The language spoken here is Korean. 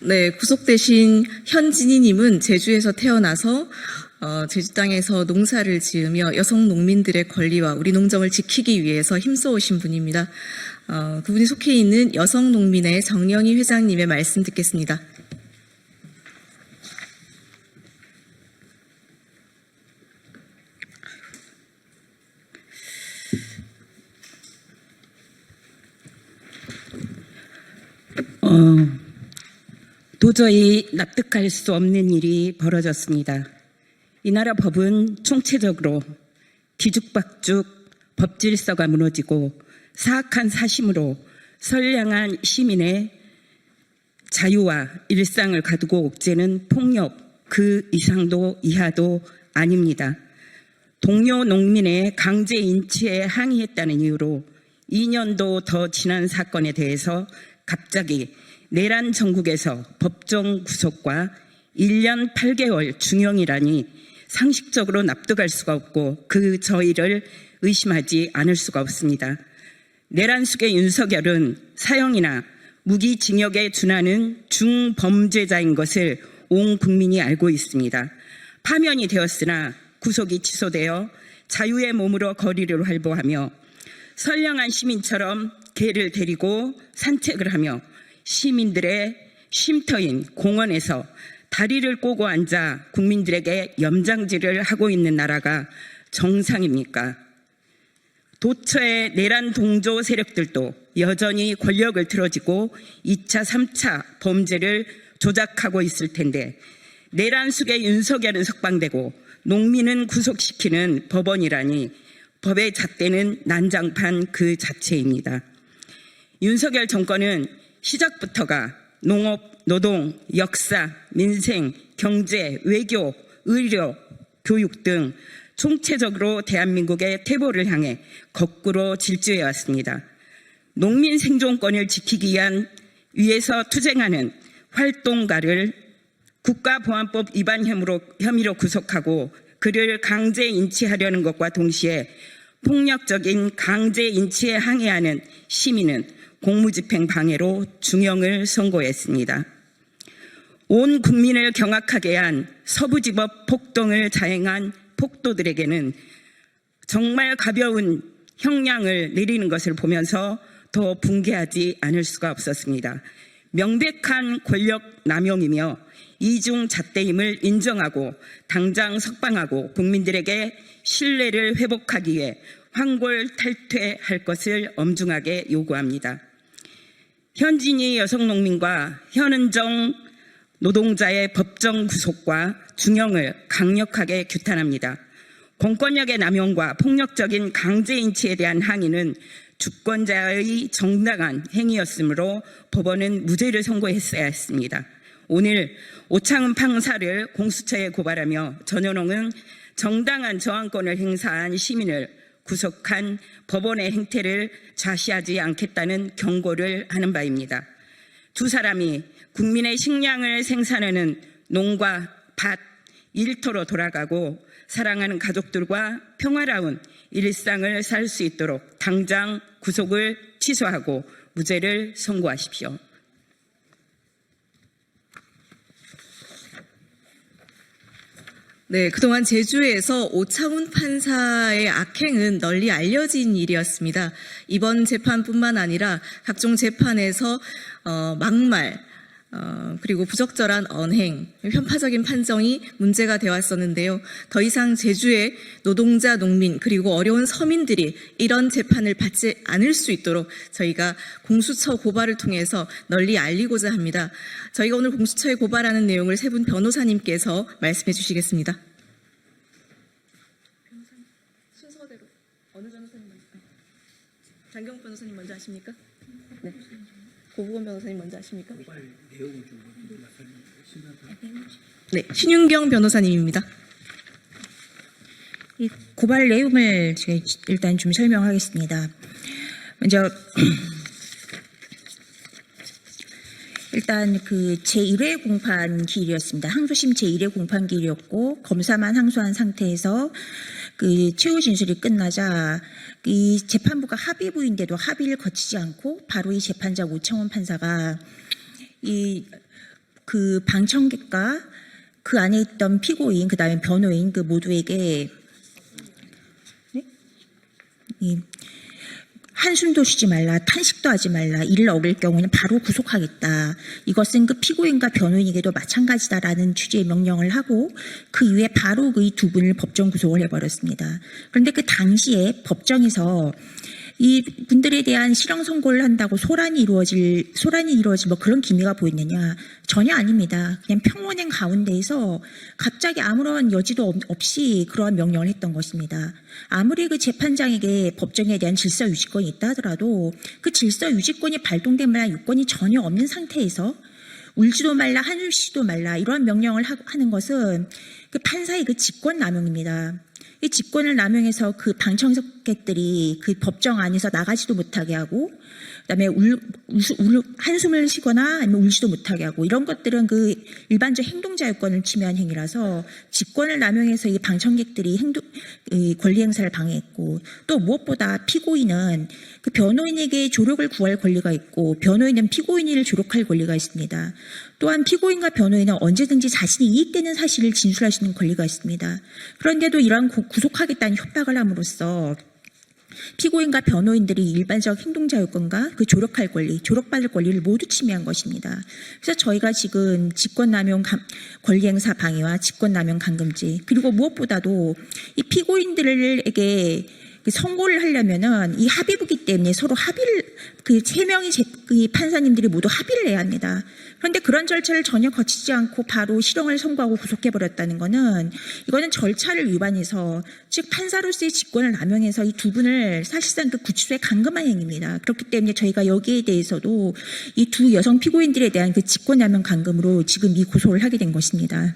네, 구속되신 현진희님은 제주에서 태어나서 제주 땅에서 농사를 지으며 여성 농민들의 권리와 우리 농정을 지키기 위해서 힘써오신 분입니다. 그분이 속해 있는 여성농민회 정영희 회장님의 말씀 듣겠습니다. 도저히 납득할 수 없는 일이 벌어졌습니다. 이 나라 법은 총체적으로 뒤죽박죽 법 질서가 무너지고 사악한 사심으로 선량한 시민의 자유와 일상을 가두고 옥죄는 폭력 그 이상도 이하도 아닙니다. 동료 농민의 강제 인치에 항의했다는 이유로 2년도 더 지난 사건에 대해서 갑자기 내란 전국에서 법정 구속과 1년 8개월 중형이라니 상식적으로 납득할 수가 없고 그 저희를 의심하지 않을 수가 없습니다. 내란 속의 윤석열은 사형이나 무기징역에 준하는 중범죄자인 것을 온 국민이 알고 있습니다. 파면이 되었으나 구속이 취소되어 자유의 몸으로 거리를 활보하며 선량한 시민처럼 개를 데리고 산책을 하며 시민들의 쉼터인 공원에서 다리를 꼬고 앉아 국민들에게 염장질을 하고 있는 나라가 정상입니까? 도처의 내란 동조 세력들도 여전히 권력을 틀어쥐고 2차, 3차 범죄를 조작하고 있을 텐데 내란 속의 윤석열은 석방되고 농민은 구속시키는 법원이라니 법의 잣대는 난장판 그 자체입니다. 윤석열 정권은 시작부터가 농업, 노동, 역사, 민생, 경제, 외교, 의료, 교육 등 총체적으로 대한민국의 태보를 향해 거꾸로 질주해 왔습니다. 농민 생존권을 지키기 위한 위해서 투쟁하는 활동가를 국가보안법 위반 혐의로 구속하고 그를 강제 인치하려는 것과 동시에 폭력적인 강제 인치에 항의하는 시민은 공무집행 방해로 중형을 선고했습니다. 온 국민을 경악하게 한 서부지법 폭동을 자행한 폭도들에게는 정말 가벼운 형량을 내리는 것을 보면서 더 붕괴하지 않을 수가 없었습니다. 명백한 권력 남용이며 이중 잣대임을 인정하고 당장 석방하고 국민들에게 신뢰를 회복하기 위해 황골 탈퇴할 것을 엄중하게 요구합니다. 현진희 여성농민과 현은정 노동자의 법정 구속과 중형을 강력하게 규탄합니다. 공권력의 남용과 폭력적인 강제 인치에 대한 항의는 주권자의 정당한 행위였으므로 법원은 무죄를 선고했어야 했습니다. 오늘 오창훈 판사를 공수처에 고발하며 전현홍은 정당한 저항권을 행사한 시민을 구속한 법원의 행태를 좌시하지 않겠다는 경고를 하는 바입니다. 두 사람이 국민의 식량을 생산하는 농과 밭, 일터로 돌아가고 사랑하는 가족들과 평화로운 일상을 살 수 있도록 당장 구속을 취소하고 무죄를 선고하십시오. 네, 그동안 제주에서 오창훈 판사의 악행은 널리 알려진 일이었습니다. 이번 재판뿐만 아니라 각종 재판에서 막말, 그리고 부적절한 언행, 편파적인 판정이 문제가 되었었는데요. 더 이상 제주의 노동자, 농민, 그리고 어려운 서민들이 이런 재판을 받지 않을 수 있도록 저희가 공수처 고발을 통해서 널리 알리고자 합니다. 저희가 오늘 공수처에 고발하는 내용을 세 분 변호사님께서 말씀해 주시겠습니다. 순서대로 어느 변호사님 먼저? 장경 변호사님 먼저 하십니까? 네. 고부건 변호사님 먼저 하십니까? 네, 신윤경 변호사님입니다. 이 고발 내용을 제가 일단 좀 설명하겠습니다. 먼저 일단 그 제1회 공판 기일이었습니다. 항소심 제1회 공판 기일이었고 검사만 항소한 상태에서 그 최후 진술이 끝나자 이 재판부가 합의부인데도 합의를 거치지 않고 바로 이 재판장 오창훈 판사가 이 그 방청객과 그 안에 있던 피고인, 그 다음에 변호인 그 모두에게 이 한숨도 쉬지 말라, 탄식도 하지 말라, 이를 어길 경우에는 바로 구속하겠다. 이것은 그 피고인과 변호인에게도 마찬가지다라는 취지의 명령을 하고 그 이후에 바로 그 두 분을 법정 구속을 해버렸습니다. 그런데 그 당시에 법정에서 이 분들에 대한 실형 선고를 한다고 소란이 이루어질 뭐 그런 기미가 보이느냐? 전혀 아닙니다. 그냥 평온행 가운데에서 갑자기 아무런 여지도 없이 그러한 명령을 했던 것입니다. 아무리 그 재판장에게 법정에 대한 질서 유지권이 있다 하더라도 그 질서 유지권이 발동될 만한 요건이 전혀 없는 상태에서 울지도 말라, 한숨 쉬지도 말라 이러한 명령을 하는 것은 그 판사의 그 직권 남용입니다. 이 직권을 남용해서 그 방청객들이 그 법정 안에서 나가지도 못하게 하고, 그다음에 한숨을 쉬거나 아니면 울지도 못하게 하고, 이런 것들은 그 일반적 행동 자유권을 침해한 행위라서 직권을 남용해서 이 방청객들이 이 권리 행사를 방해했고, 또 무엇보다 피고인은 그 변호인에게 조력을 구할 권리가 있고, 변호인은 피고인을 조력할 권리가 있습니다. 또한 피고인과 변호인은 언제든지 자신이 이익되는 사실을 진술할 수 있는 권리가 있습니다. 그런데도 이러한 구속하겠다는 협박을 함으로써 피고인과 변호인들이 일반적 행동자유권과 그 조력할 권리, 조력받을 권리를 모두 침해한 것입니다. 그래서 저희가 지금 직권남용 권리행사 방해와 직권남용 감금죄, 그리고 무엇보다도 이 피고인들에게 그 선고를 하려면은 이 합의부기 때문에 서로 합의를 그 세 명의 그 판사님들이 모두 합의를 해야 합니다. 그런데 그런 절차를 전혀 거치지 않고 바로 실형을 선고하고 구속해버렸다는 것은 이거는 절차를 위반해서 즉 판사로서의 직권을 남용해서 이 두 분을 사실상 그 구치소에 감금한 행위입니다. 그렇기 때문에 저희가 여기에 대해서도 이 두 여성 피고인들에 대한 그 직권남용 감금으로 지금 이 고소를 하게 된 것입니다.